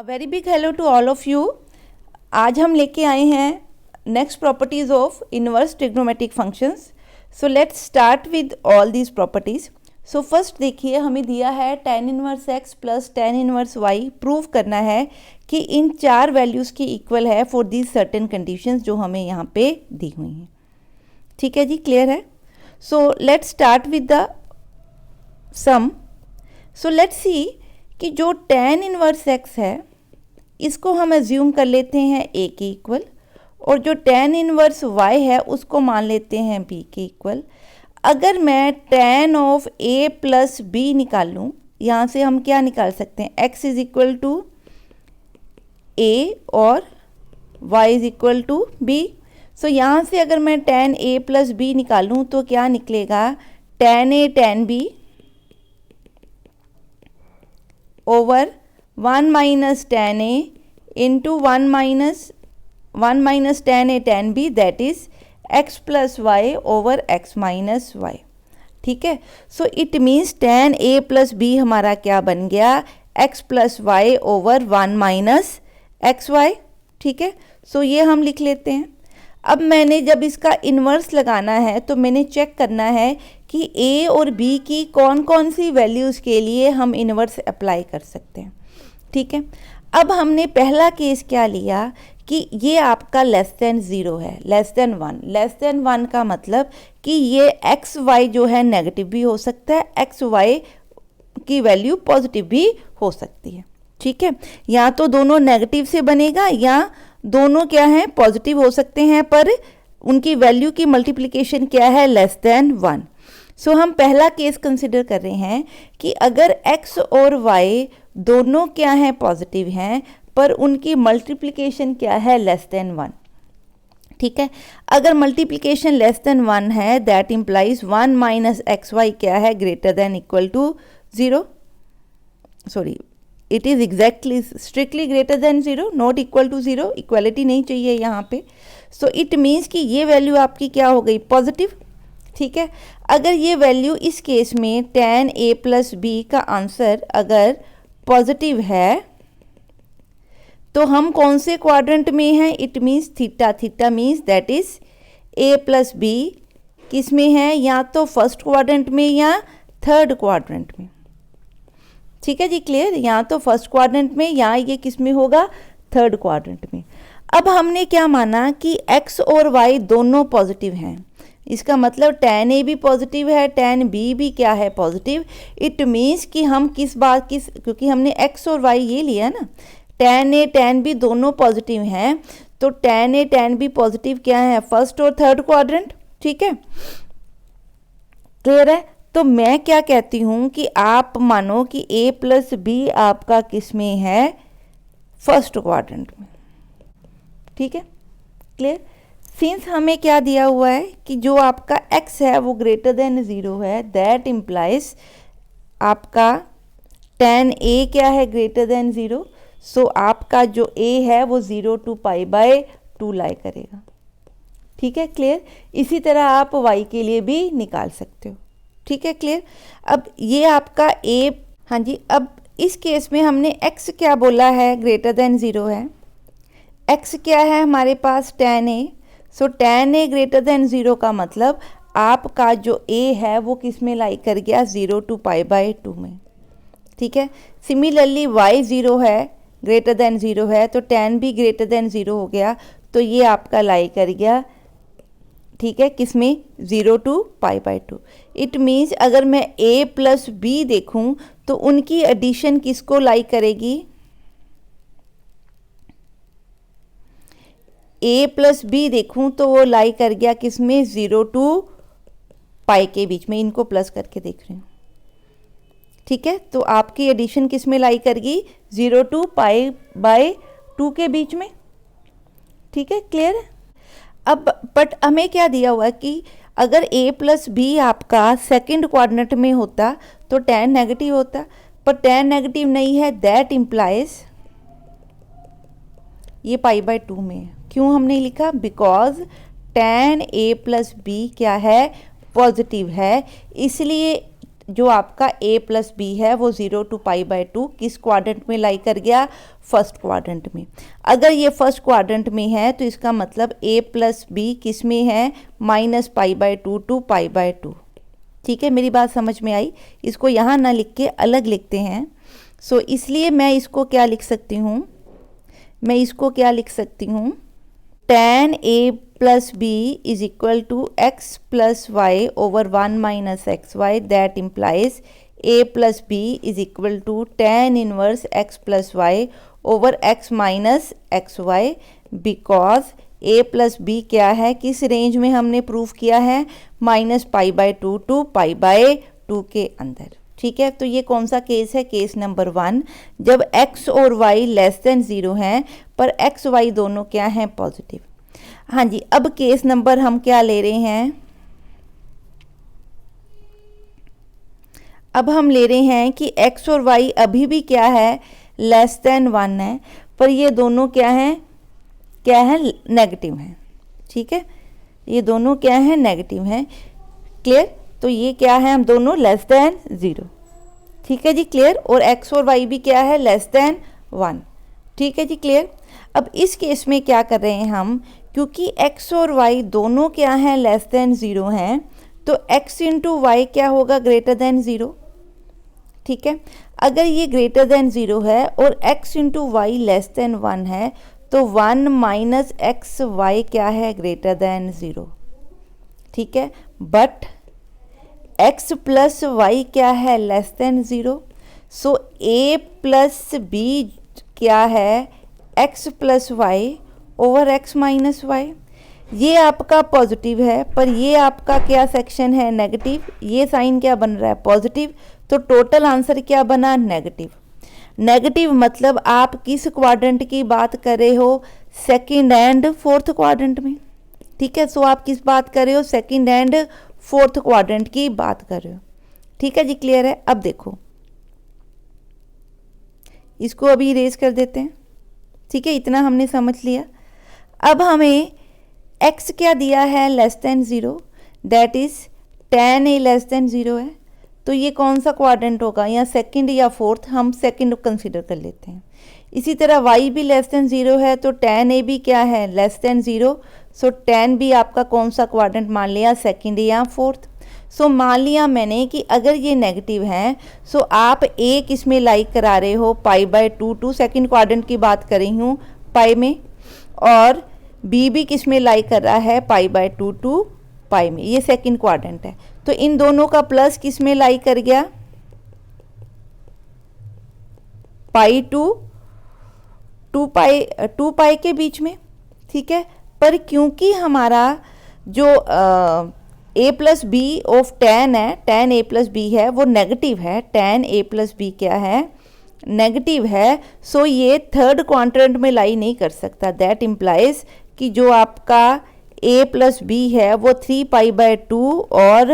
Very big hello to all of you. आज हम लेके आए हैं next properties of inverse trigonometric functions. So let's start with all these properties. So first देखिए, हमें दिया है tan inverse x plus tan inverse y। Prove करना है कि इन चार वैल्यूज़ की इक्वल है फॉर दीज सर्टेन कंडीशंस जो हमें यहाँ पे दी हुई हैं। ठीक है जी, क्लियर है। So let's start with the sum. So let's see कि जो tan इनवर्स x है इसको हम एज्यूम कर लेते हैं a के इक्वल, और जो tan इनवर्स y है उसको मान लेते हैं b के इक्वल। अगर मैं tan of a plus b निकालूं, यहाँ से हम क्या निकाल सकते हैं, x is equal to a और y is equal to b। So यहाँ से अगर मैं tan a प्लस b निकालूं तो क्या निकलेगा, tan a tan b over 1 minus tan a into 1 minus tan a tan b, that is x plus Y over x minus Y. ठीक है, so it means tan a plus b हमारा क्या बन गया, x plus Y over 1 minus x Y. ठीक है, सो ये हम लिख लेते हैं। अब मैंने जब इसका इन्वर्स लगाना है तो मैंने चेक करना है कि a और b की कौन कौन सी वैल्यूज़ के लिए हम इन्वर्स अप्लाई कर सकते हैं। ठीक है, अब हमने पहला केस क्या लिया कि ये आपका लेस देन 0 है, लेस देन 1। लेस देन 1 का मतलब कि ये एक्स वाई जो है नेगेटिव भी हो सकता है, एक्स वाई की वैल्यू पॉजिटिव भी हो सकती है। ठीक है, या तो दोनों नेगेटिव से बनेगा या दोनों क्या हैं, पॉजिटिव हो सकते हैं, पर उनकी वैल्यू की मल्टीप्लिकेशन क्या है, लेस देन 1। सो हम पहला केस कंसिडर कर रहे हैं कि अगर x और y दोनों क्या हैं, पॉजिटिव हैं, पर उनकी मल्टीप्लिकेशन क्या है, लेस देन 1। ठीक है, अगर मल्टीप्लिकेशन लेस देन 1 है, that implies 1 minus x Y क्या है, greater than equal to 0। Sorry, it is exactly strictly greater than 0, not equal to 0। Equality नहीं चाहिए यहाँ पे। सो इट मीन्स कि ये वैल्यू आपकी क्या हो गई, पॉजिटिव। ठीक है, अगर ये वैल्यू इस केस में tan a प्लस b का आंसर अगर पॉजिटिव है तो हम कौन से क्वाड्रेंट में हैं, it means theta. Theta means that is a plus b किस में है, या तो फर्स्ट क्वाड्रेंट में या थर्ड क्वाड्रेंट में। ठीक है जी, क्लियर। या तो फर्स्ट क्वाड्रेंट में या ये किस में होगा, थर्ड क्वाड्रेंट में। अब हमने क्या माना कि x और y दोनों पॉजिटिव हैं, इसका मतलब tan a भी पॉजिटिव है, tan b भी क्या है, पॉजिटिव। इट मीन्स कि हम क्योंकि हमने x और y ये लिया ना, tan a tan b दोनों पॉजिटिव हैं, तो tan a tan b positive क्या है, फर्स्ट और थर्ड क्वाड्रेंट। ठीक है, क्लियर है। तो मैं क्या कहती हूँ कि आप मानो कि a प्लस बी आपका किस में है, फर्स्ट क्वाड्रेंट में। ठीक है, क्लियर। सिंस हमें क्या दिया हुआ है कि जो आपका x है वो ग्रेटर देन 0 है, दैट इम्प्लाइज आपका tan a क्या है, ग्रेटर देन 0। सो आपका जो a है वो 0 to π/2 लाई करेगा। ठीक है, क्लियर। इसी तरह आप y के लिए भी निकाल सकते हो। ठीक है, क्लियर। अब ये आपका a, हाँ जी, अब इस केस में हमने x क्या बोला है, ग्रेटर देन 0 है। x क्या है हमारे पास, tan a। So tan a greater than 0 का मतलब आपका जो a है वो किस में लाई कर गया, 0 to π/2 में। ठीक है, सिमिलरली y 0 है, ग्रेटर देन 0 है, तो tan भी ग्रेटर देन 0 हो गया, तो ये आपका लाई कर गया, ठीक है, किस में, 0 to π/2। इट मीन्स अगर मैं a प्लस b देखूं तो उनकी एडिशन किसको लाई करेगी, a प्लस बी देखूं तो वो लाई कर गया किस में, 0 to π के बीच में। इनको प्लस करके देख रही हूँ। ठीक है, तो आपकी एडिशन किस में लाई करेगी, 0 to π/2 के बीच में। ठीक है, क्लियर। अब बट हमें क्या दिया हुआ है कि अगर a प्लस बी आपका सेकेंड क्वाड्रेंट में होता तो tan नेगेटिव होता, पर tan नेगेटिव नहीं है, दैट इम्प्लाइज ये π/2 में है। क्यों हमने लिखा, because tan a plus B क्या है, पॉजिटिव है, इसलिए जो आपका a प्लस बी है वो 0 to π/2 किस क्वाड्रेंट में लाई कर गया, फर्स्ट क्वाड्रेंट में। अगर ये फर्स्ट क्वाड्रेंट में है तो इसका मतलब a प्लस बी किस में है, -π/2 to π/2। ठीक है, मेरी बात समझ में आई। इसको यहाँ ना लिख के अलग लिखते हैं। सो इसलिए मैं इसको क्या लिख सकती हूँ, मैं इसको क्या लिख सकती हूँ, tan a plus B is equal to x plus Y over 1 minus x Y, that implies a plus B is equal to tan inverse x plus Y over x minus x Y, because a plus B क्या है, किस range में हमने prove किया है, -π/2 to π/2 के अंदर। ठीक है, तो ये कौन सा केस है, केस नंबर 1, जब x और y लेस देन 0 हैं पर x y दोनों क्या हैं, पॉजिटिव। हाँ जी, अब केस नंबर हम क्या ले रहे हैं, अब हम ले रहे हैं कि x और y अभी भी क्या है, लेस देन 1 है, पर ये दोनों क्या हैं, क्या है, नेगेटिव हैं। ठीक है, ये दोनों क्या है, नेगेटिव हैं। क्लियर, तो ये क्या है, हम दोनों लेस देन 0। ठीक है जी, क्लियर। और x और y भी क्या है, लेस देन 1। ठीक है जी, क्लियर। अब इस केस में क्या कर रहे हैं हम, क्योंकि x और y दोनों क्या हैं, लेस देन 0 हैं, तो x इंटू वाई क्या होगा, ग्रेटर देन 0। ठीक है, अगर ये ग्रेटर देन 0 है और x into Y less than 1 है तो 1 माइनस एक्स वाई क्या है, ग्रेटर देन 0। ठीक है, बट x प्लस वाई क्या है, less than 0। So a plus B क्या है, x plus Y over x minus Y. ये आपका पॉजिटिव है पर ये आपका क्या सेक्शन है, नेगेटिव। ये साइन क्या बन रहा है, पॉजिटिव, तो टोटल आंसर क्या बना, नेगेटिव। नेगेटिव मतलब आप किस क्वाड्रेंट की बात कर रहे हो, सेकंड एंड फोर्थ क्वाड्रेंट में। ठीक है, सो आप किस बात कर रहे हो, सेकंड एंड फोर्थ क्वाड्रेंट की बात कर रहे हो। ठीक है जी, क्लियर है। अब देखो, इसको अभी इरेज कर देते हैं। ठीक है, इतना हमने समझ लिया। अब हमें x क्या दिया है, less than 0, that is tan a less than 0 है, तो ये कौन सा क्वाड्रेंट होगा, या सेकंड या फोर्थ, हम सेकंड कंसीडर कर लेते हैं। इसी तरह y भी लेस देन 0 है तो tan a भी क्या है, लेस देन 0। सो tan भी आपका कौन सा क्वाड्रेंट मान लिया, सेकंड या फोर्थ। सो मान लिया मैंने कि अगर ये नेगेटिव हैं सो आप a किस में लाइक करा रहे हो, π/2 टू सेकंड क्वाड्रेंट की बात कर रही हूँ पाई में, और b भी किस में लाइक कर रहा है, π/2 टू पाई में, ये सेकंड क्वाड्रेंट है। तो इन दोनों का प्लस किस में लाई कर गया, टू पाई के बीच में। ठीक है, पर क्योंकि हमारा जो a plus B of tan है, tan a प्लस बी है, वो नेगेटिव है, tan a प्लस बी क्या है, नेगेटिव है, सो ये थर्ड क्वाड्रेंट में लाई नहीं कर सकता। दैट इम्प्लाइज कि जो आपका a प्लस बी है वो 3π/2 और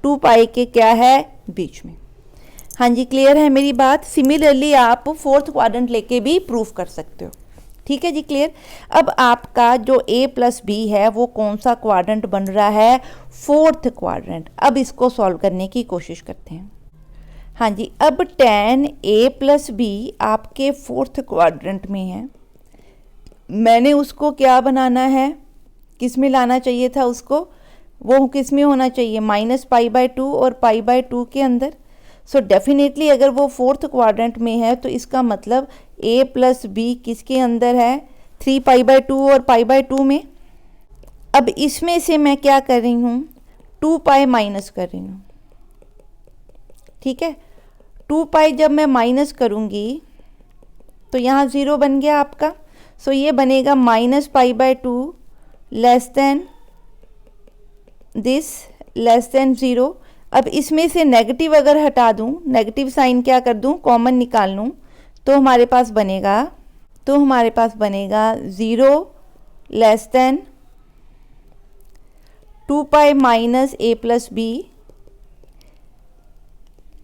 2 पाई के क्या है, बीच में। हाँ जी, क्लियर है मेरी बात। सिमिलरली आप फोर्थ क्वाड्रेंट लेके भी प्रूफ कर सकते हो। ठीक है जी, क्लियर। अब आपका जो a प्लस बी है वो कौन सा क्वाड्रेंट बन रहा है, फोर्थ क्वाड्रेंट। अब इसको सॉल्व करने की कोशिश करते हैं। हाँ जी, अब tan a प्लस बी आपके फोर्थ क्वाड्रेंट में है, मैंने उसको क्या बनाना है, किस में लाना चाहिए था उसको, वो किस में होना चाहिए, -π/2 और π/2 के अंदर। सो डेफिनेटली अगर वो फोर्थ क्वाड्रेंट में है तो इसका मतलब a प्लस बी किसके अंदर है, 3π/2 और π/2 में। अब इसमें से मैं क्या कर रही हूँ, 2 पाई माइनस कर रही हूँ। ठीक है, 2 पाई जब मैं माइनस करूँगी तो यहाँ 0 बन गया आपका। सो ये बनेगा -π/2 less than this, less than 0। अब इसमें से नेगेटिव अगर हटा दूं, नेगेटिव साइन क्या कर दूं, कॉमन निकाल लूं, तो हमारे पास बनेगा 0 less than 2 pi minus a plus b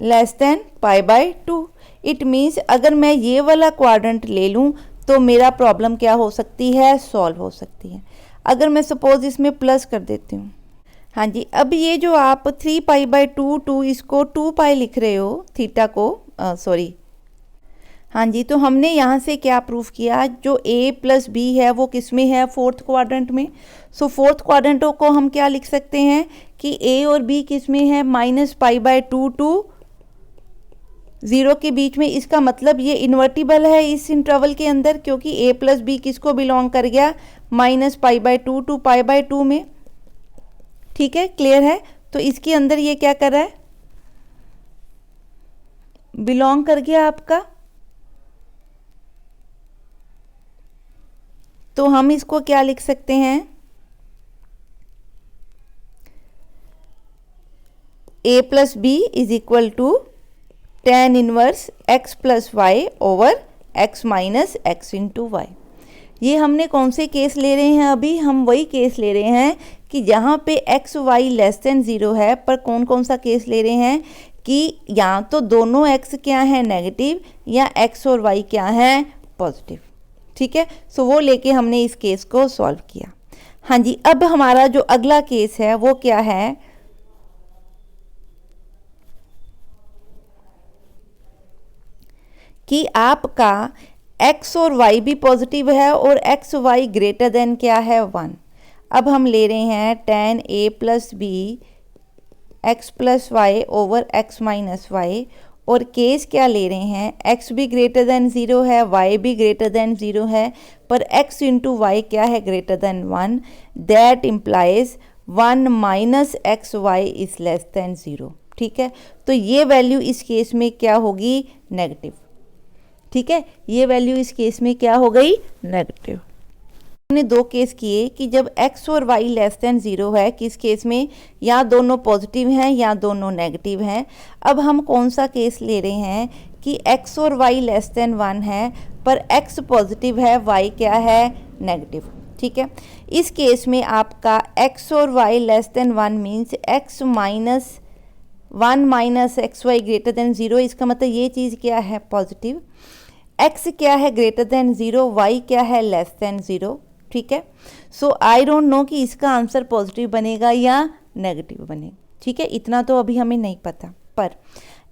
less than π/2। It means अगर मैं ये वाला क्वाड्रेंट ले लूं तो मेरा प्रॉब्लम क्या हो सकती है, सॉल्व हो सकती है। अगर मैं सपोज इसमें प्लस कर देती हूँ, हाँ जी, अब ये जो आप 3 पाई/2 इसको 2 पाई लिख रहे हो थीटा को, सॉरी, हाँ जी, तो हमने यहाँ से क्या प्रूफ किया, जो a प्लस बी है वो किस में है, फोर्थ क्वाड्रेंट में। सो फोर्थ क्वाड्रेंटों को हम क्या लिख सकते हैं कि a और b किस में है, -π/2 टू 0 के बीच में। इसका मतलब ये इन्वर्टिबल है इस इंटरवल के अंदर, क्योंकि a प्लस बी किसको बिलोंग कर गया, -π/2 टू π/2 में। ठीक है, क्लियर है। तो इसके अंदर ये क्या कर रहा है, बिलोंग कर गया आपका। तो हम इसको क्या लिख सकते हैं, a plus B is equal to tan inverse x plus Y over x minus X into Y. ये हमने कौन से केस ले रहे हैं, अभी हम वही केस ले रहे हैं कि जहाँ पे x y लेस देन 0 है, पर कौन कौन सा केस ले रहे हैं कि या तो दोनों x क्या है नेगेटिव, या x और y क्या है पॉजिटिव। ठीक है, सो वो लेके हमने इस केस को सॉल्व किया। हाँ जी, अब हमारा जो अगला केस है वो क्या है, कि आपका x और y भी पॉजिटिव है और x y ग्रेटर देन क्या है 1। अब हम ले रहे हैं tan a plus B X plus Y over X minus Y, और केस क्या ले रहे हैं, x भी ग्रेटर देन 0 है, y भी ग्रेटर देन 0 है, पर x इंटू वाई क्या है greater than 1। That implies 1 minus x Y is less than 0। ठीक है, तो ये वैल्यू इस केस में क्या होगी, नेगेटिव। ठीक है, ये वैल्यू इस केस में क्या हो गई, नेगेटिव। हमने दो केस किए कि जब x और y लेस देन 0 है, किस केस में, या दोनों पॉजिटिव हैं या दोनों नेगेटिव हैं। अब हम कौन सा केस ले रहे हैं कि x और y लेस देन 1 है, पर x पॉजिटिव है, y क्या है नेगेटिव। ठीक है, इस केस में आपका x और y less than 1 means x minus 1 minus x Y greater than 0। इसका मतलब ये चीज़ क्या है पॉजिटिव, x क्या है ग्रेटर देन 0, y क्या है लेस देन 0। ठीक है, सो आई डोंट नो कि इसका आंसर पॉजिटिव बनेगा या नेगेटिव बनेगा। ठीक है, इतना तो अभी हमें नहीं पता, पर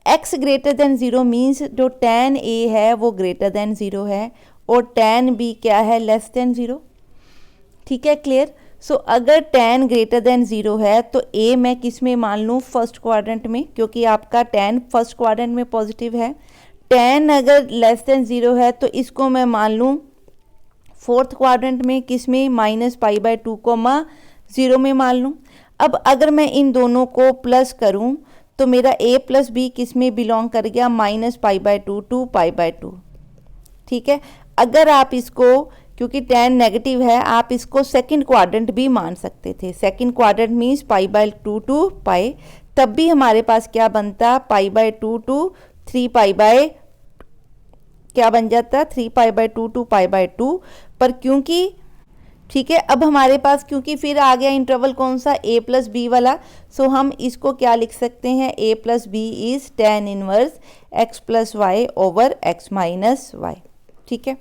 x ग्रेटर देन 0 मीन्स जो tan a है वो ग्रेटर देन 0 है, और tan b क्या है लेस देन 0। ठीक है, क्लियर। सो अगर tan ग्रेटर देन 0 है तो a मैं किस में मान लूँ, फर्स्ट क्वाड्रेंट में, क्योंकि आपका tan फर्स्ट क्वाड्रेंट में पॉजिटिव है। tan अगर लेस देन 0 है तो इसको मैं मान लूँ फोर्थ क्वाड्रेंट में, किस में, -π/2 0 में मान लूँ। अब अगर मैं इन दोनों को प्लस करूँ तो मेरा a प्लस बी किस में बिलोंग कर गया, -π/2 टू π/2। ठीक है, अगर आप इसको, क्योंकि tan नेगेटिव है, आप इसको सेकंड क्वाड्रेंट भी मान सकते थे। सेकंड क्वाड्रेंट मीन्स π/2 टू पाई, तब भी हमारे पास क्या बनता, π/2 टू 3π क्या बन जाता, 3π/2 टू π/2। पर क्योंकि, ठीक है, अब हमारे पास क्योंकि फिर आ गया इंटरवल कौन सा, a प्लस बी वाला, सो हम इसको क्या लिख सकते हैं, a plus B is tan inverse x plus Y over x minus Y. ठीक है,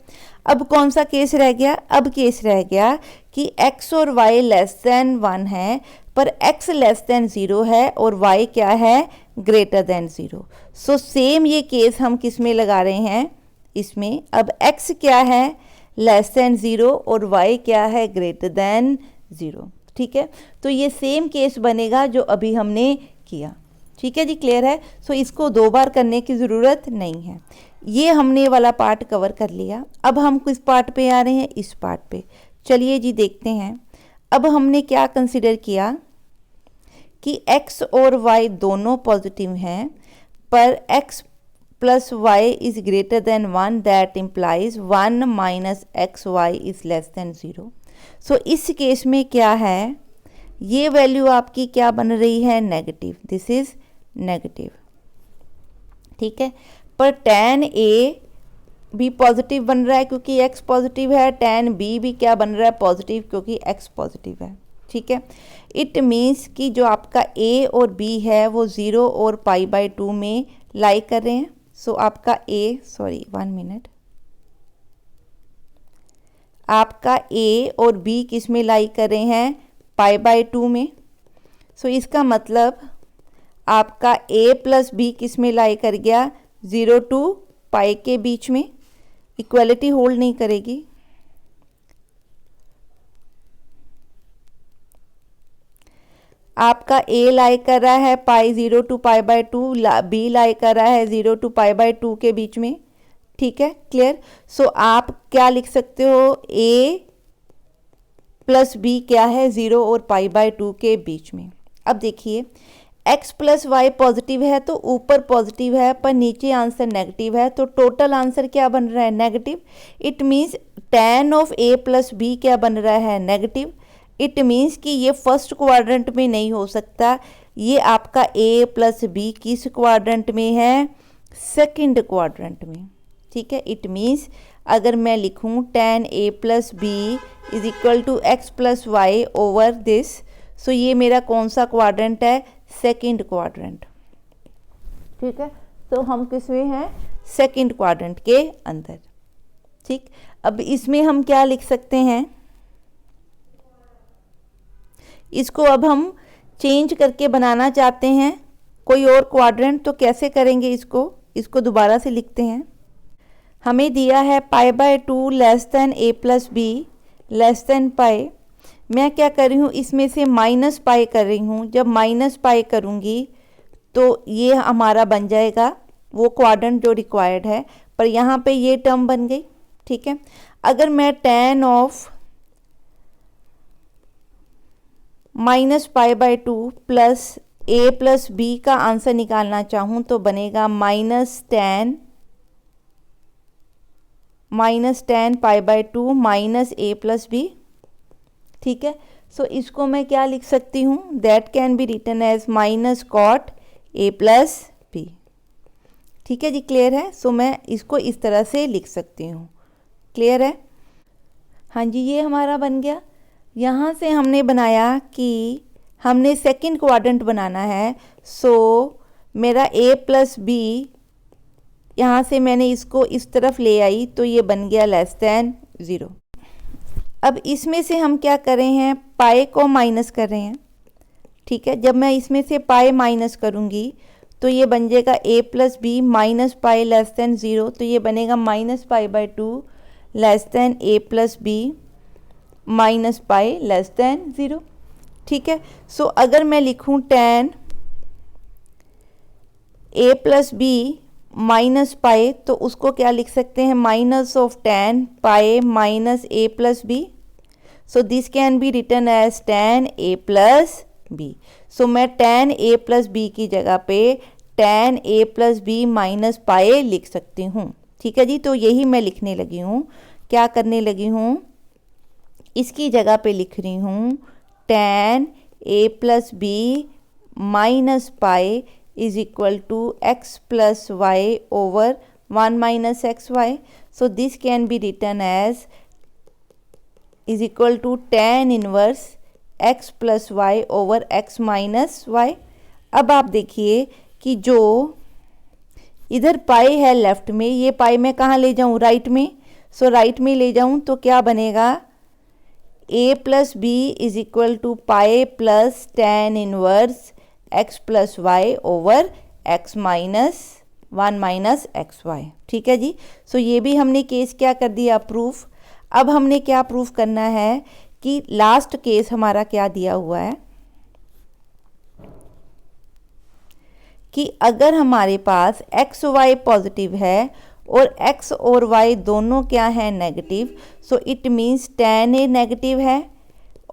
अब कौन सा केस रह गया, अब केस रह गया कि x और y लेस देन 1 है, पर x लेस देन 0 है और y क्या है ग्रेटर देन 0। सो सेम ये केस हम किस में लगा रहे हैं, इसमें। अब x क्या है लेस देन 0 और y क्या है ग्रेटर देन 0। ठीक है, तो ये सेम केस बनेगा जो अभी हमने किया। ठीक है जी, क्लियर है। सो इसको दो बार करने की ज़रूरत नहीं है। ये हमने वाला पार्ट कवर कर लिया। अब हम किस पार्ट पे आ रहे हैं, इस पार्ट पे। चलिए जी देखते हैं। अब हमने क्या कंसिडर किया कि x और y दोनों पॉजिटिव हैं, पर x plus Y is greater than 1, that implies 1 minus x Y is less than 0। So इस केस में क्या है, ये वैल्यू आपकी क्या बन रही है, नेगेटिव, दिस इज नेगेटिव। ठीक है, पर tan a भी पॉजिटिव बन रहा है क्योंकि x पॉजिटिव है, tan b भी क्या बन रहा है, पॉजिटिव, क्योंकि x पॉजिटिव है। ठीक है, इट मीन्स कि जो आपका a और b है वो 0 और π/2 में लाई कर रहे हैं। सो आपका1 मिनट, आपका a और b किस में लाई कर रहे हैं, π/2 में। सो इसका मतलब आपका a प्लस बी किस में लाई कर गया, 0 टू पाई के बीच में, इक्वलिटी होल्ड नहीं करेगी। आपका a लाई कर रहा है पाई 0 टू पाई बाय 2, b लाई कर रहा है 0 टू पाई बाय 2 के बीच में, ठीक है, क्लियर। सो आप क्या लिख सकते हो, a प्लस बी क्या है, 0 और पाई बाय 2 के बीच में। अब देखिए x प्लस वाई पॉजिटिव है तो ऊपर पॉजिटिव है पर नीचे आंसर नेगेटिव है, तो टोटल आंसर क्या बन रहा है, negative. It means tan of a plus B क्या बन रहा है, नेगेटिव। इट मीन्स कि ये फर्स्ट क्वाड्रेंट में नहीं हो सकता, ये आपका a प्लस बी किस क्वाड्रेंट में है, सेकंड क्वाड्रेंट में, ठीक है। इट मीन्स अगर मैं लिखूं tan a plus B is equal to x plus Y over this, so ये मेरा कौन सा क्वाड्रेंट है, सेकंड क्वाड्रेंट, ठीक है। तो हम किस में हैं, सेकंड क्वाड्रेंट के अंदर, ठीक। अब इसमें हम क्या लिख सकते हैं, इसको अब हम चेंज करके बनाना चाहते हैं कोई और क्वाड्रेंट, तो कैसे करेंगे इसको दोबारा से लिखते हैं। हमें दिया है pi by 2 less than a plus b less than pi. मैं क्या कर रही हूँ, इसमें से माइनस पाई कर रही हूँ। जब माइनस पाई करूँगी तो ये हमारा बन जाएगा वो क्वाड्रेंट जो रिक्वायर्ड है, पर यहाँ पे ये टर्म बन गई, ठीक है। अगर मैं tan of minus pi by 2 plus a plus B का आंसर निकालना चाहूँ तो बनेगा minus ten pi by 2 minus a plus B, ठीक है। सो इसको मैं क्या लिख सकती हूँ, that can be written as minus cot a plus B, ठीक है जी, क्लियर है। सो मैं इसको इस तरह से लिख सकती हूँ, क्लियर है। हाँ जी, ये हमारा बन गया। यहाँ से हमने बनाया कि हमने सेकंड क्वाड्रेंट बनाना है, सो मेरा a प्लस बी, यहाँ से मैंने इसको इस तरफ ले आई तो ये बन गया लेस देन 0। अब इसमें से हम क्या कर रहे हैं, पाई को माइनस कर रहे हैं, ठीक है। जब मैं इसमें से पाई माइनस करूँगी तो ये बन जाएगा a plus B minus pi less than 0, तो ये बनेगा minus pi by 2 less than a plus B minus pi less than 0, ठीक है। सो अगर मैं लिखूं tan a plus B minus pi, तो उसको क्या लिख सकते हैं, minus of tan pi minus a plus b, so this can be written as tan a plus b. So मैं tan a प्लस बी की जगह पे tan a plus B minus pi लिख सकती हूँ, ठीक है जी। तो यही मैं लिखने लगी हूँ, क्या करने लगी हूँ, इसकी जगह पे लिख रही हूँ tan a plus B minus pi is equal to x plus Y over 1 minus x y. So this can be written as is equal to tan inverse x plus Y over x minus y. अब आप देखिए कि जो इधर पाई है left में, ये पाई मैं कहाँ ले जाऊँ, राइट में। सो राइट में ले जाऊँ तो क्या बनेगा, a plus B is equal to pi plus tan inverse x plus Y over x minus 1 minus x Y, ठीक है जी। सो ये भी हमने केस क्या कर दिया, प्रूफ। अब हमने क्या प्रूफ करना है कि लास्ट केस हमारा क्या दिया हुआ है कि अगर हमारे पास एक्स वाई पॉजिटिव है और x और y दोनों क्या है, negative, so it means tan a negative है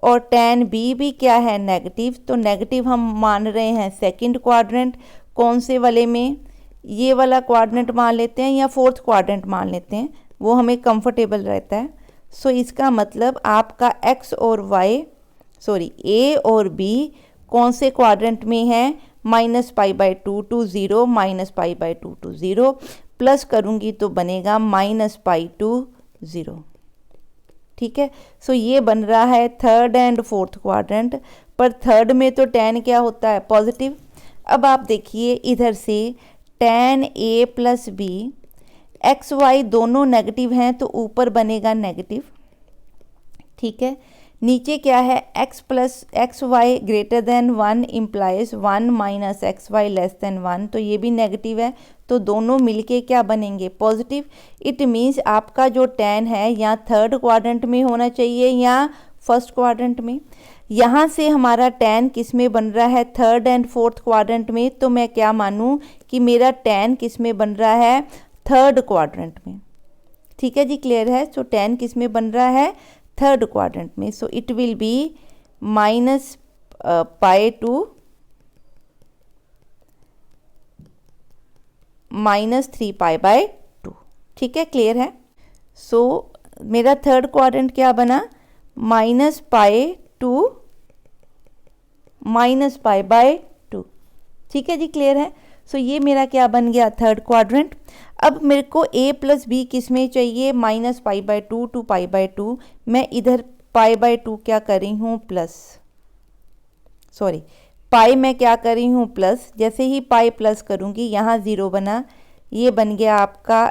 और tan b भी क्या है, नेगेटिव। तो नेगेटिव हम मान रहे हैं सेकंड क्वाड्रेंट, कौन से वाले में, ये वाला क्वाड्रेंट मान लेते हैं या फोर्थ क्वाड्रेंट मान लेते हैं, वो हमें कंफर्टेबल रहता है। सो इसका मतलब आपका x और y a और b कौन से क्वाड्रेंट में है, minus pi by 2 to 0 minus pi by 2 to 0, plus करूँगी तो बनेगा माइनस पाई टू 0, ठीक है। सो ये बन रहा है थर्ड एंड फोर्थ क्वाड्रेंट, पर थर्ड में तो tan क्या होता है, पॉजिटिव। अब आप देखिए इधर से tan a plus B, x y दोनों नेगेटिव हैं तो ऊपर बनेगा नेगेटिव, ठीक है। नीचे क्या है, x plus x Y greater than 1 implies 1 minus x y less than 1, तो ये भी नेगेटिव है, तो दोनों मिलके क्या बनेंगे, पॉजिटिव। इट मीन्स आपका जो tan है या थर्ड क्वाड्रेंट में होना चाहिए या फर्स्ट क्वाड्रेंट में। यहाँ से हमारा tan किस में बन रहा है, थर्ड एंड फोर्थ क्वाड्रेंट में, तो मैं क्या मानूँ कि मेरा tan किस में बन रहा है, थर्ड क्वाड्रेंट में। ठीक है जी, क्लियर है। सो tan किस में बन रहा है, थर्ड क्वाड्रेंट में। So it will be minus pi to -3 pi by 2। ठीक है, क्लियर है। सो मेरा थर्ड क्वाड्रेंट क्या बना, minus pi to minus pi by 2। ठीक है जी, क्लियर है। सो ये मेरा क्या बन गया, थर्ड क्वाड्रेंट। अब मेरे को a प्लस बी किस में चाहिए, -π/2 टू π/2। मैं इधर π/2 क्या कर रही हूँ, प्लस, सॉरी पाई में क्या कर रही हूँ, प्लस। जैसे ही पाई प्लस करूँगी यहाँ 0 बना, ये बन गया आपका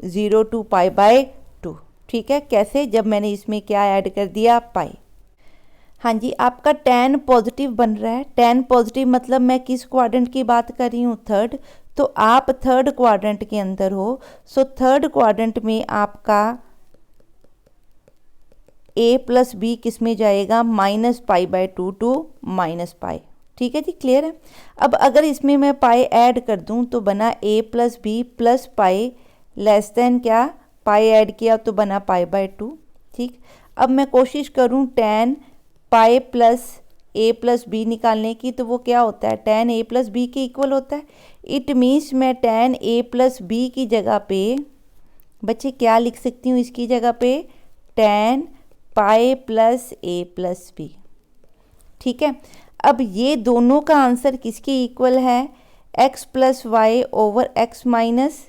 0 टू π/2। ठीक है, कैसे, जब मैंने इसमें क्या ऐड कर दिया, पाई। हाँ जी, आपका tan पॉजिटिव बन रहा है। tan पॉजिटिव मतलब मैं किस क्वाड्रेंट की बात कर रही हूँ, थर्ड। तो आप थर्ड क्वाड्रेंट के अंदर हो। सो थर्ड क्वाड्रेंट में आपका a प्लस बी किस में जाएगा, -π/2 टू -π। ठीक है जी, क्लियर है। अब अगर इसमें मैं पाई ऐड कर दूं तो बना a plus b plus pi less than क्या, पाई ऐड किया तो बना π/2। ठीक, अब मैं कोशिश करूं tan pi plus a plus b निकालने की, तो वो क्या होता है, tan a प्लस बी के इक्वल होता है। इट मीन्स मैं tan a प्लस बी की जगह पे बच्चे क्या लिख सकती हूँ, इसकी जगह पे tan pi plus a plus B. ठीक है, अब ये दोनों का आंसर किसके इक्वल है, x plus Y over x minus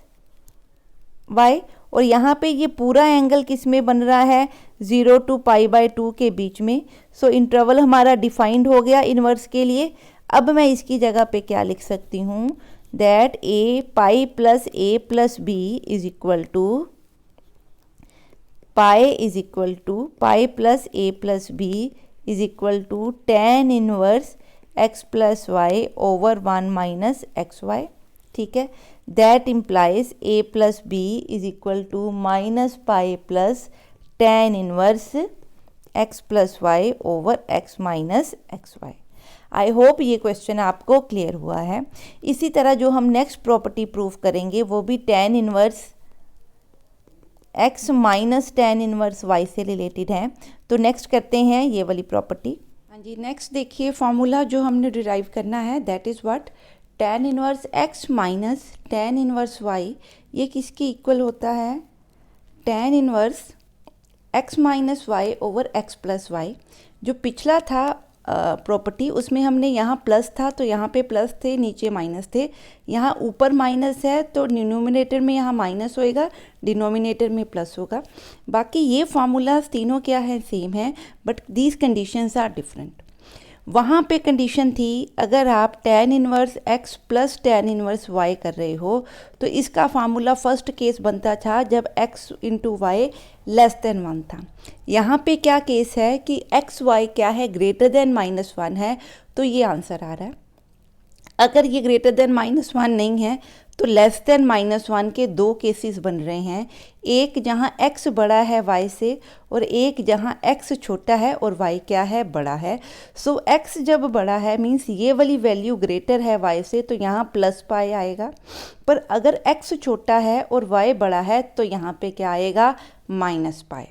Y. और यहाँ पे ये पूरा एंगल किस में बन रहा है, 0 टू π/2 के बीच में। सो इंटरवल हमारा डिफाइंड हो गया इन्वर्स के लिए। अब मैं इसकी जगह पे क्या लिख सकती हूँ, that a pi plus a plus B is equal to pi is equal to pi plus a plus B is equal to tan inverse x plus Y over 1 minus x Y. ठीक है, that implies a plus B is equal to minus pi plus tan inverse x plus Y over x minus x y. I hope ये question आपको clear हुआ है। इसी तरह जो हम नेक्स्ट प्रॉपर्टी प्रूव करेंगे वो भी tan inverse x minus tan inverse y से रिलेटेड है। तो नेक्स्ट करते हैं ये वाली प्रॉपर्टी। हाँ जी, नेक्स्ट देखिए फॉर्मूला जो हमने डिराइव करना है, that is what, tan inverse x minus tan inverse y, ये किसके इक्वल होता है, tan inverse x minus y over x plus y. जो पिछला था प्रॉपर्टी उसमें हमने यहाँ प्लस था तो यहाँ पे प्लस थे, नीचे माइनस थे। यहाँ ऊपर माइनस है तो डिनोमिनेटर में यहाँ माइनस होएगा, डिनोमिनेटर में प्लस होगा। बाकी ये फार्मूलाज तीनों क्या है, सेम है, but these conditions are different. वहाँ पे कंडीशन थी अगर आप tan inverse x plus tan inverse y कर रहे हो तो इसका फार्मूला फर्स्ट केस बनता था जब x into Y less than 1 था। यहाँ पे क्या केस है कि x y क्या है, ग्रेटर देन -1 है, तो ये आंसर आ रहा है। अगर ये ग्रेटर देन -1 नहीं है तो लेस देन -1 के दो केसेस बन रहे हैं, एक जहाँ x बड़ा है y से और एक जहाँ x छोटा है और y क्या है, बड़ा है। सो x जब बड़ा है मीन्स ये वाली वैल्यू ग्रेटर है y से, तो यहाँ प्लस पाई आएगा। पर अगर x छोटा है और y बड़ा है तो यहाँ पे क्या आएगा, माइनस पाई।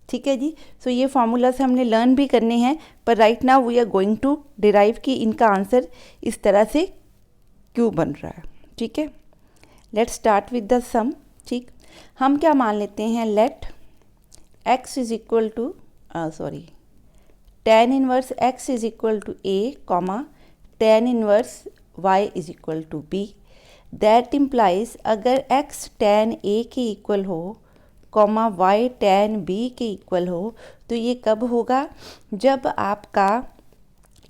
ठीक है जी, सो ये फार्मूला से हमने लर्न भी करने हैं, पर right now we are going to derive कि इनका आंसर इस तरह से क्यों बन रहा है। ठीक है, let's start with the sum. ठीक, हम क्या मान लेते हैं, let x is equal to tan inverse x is equal to a comma tan inverse y is equal to b। That implies अगर x tan a के इक्वल हो comma y tan b के इक्वल हो तो ये कब होगा, जब आपका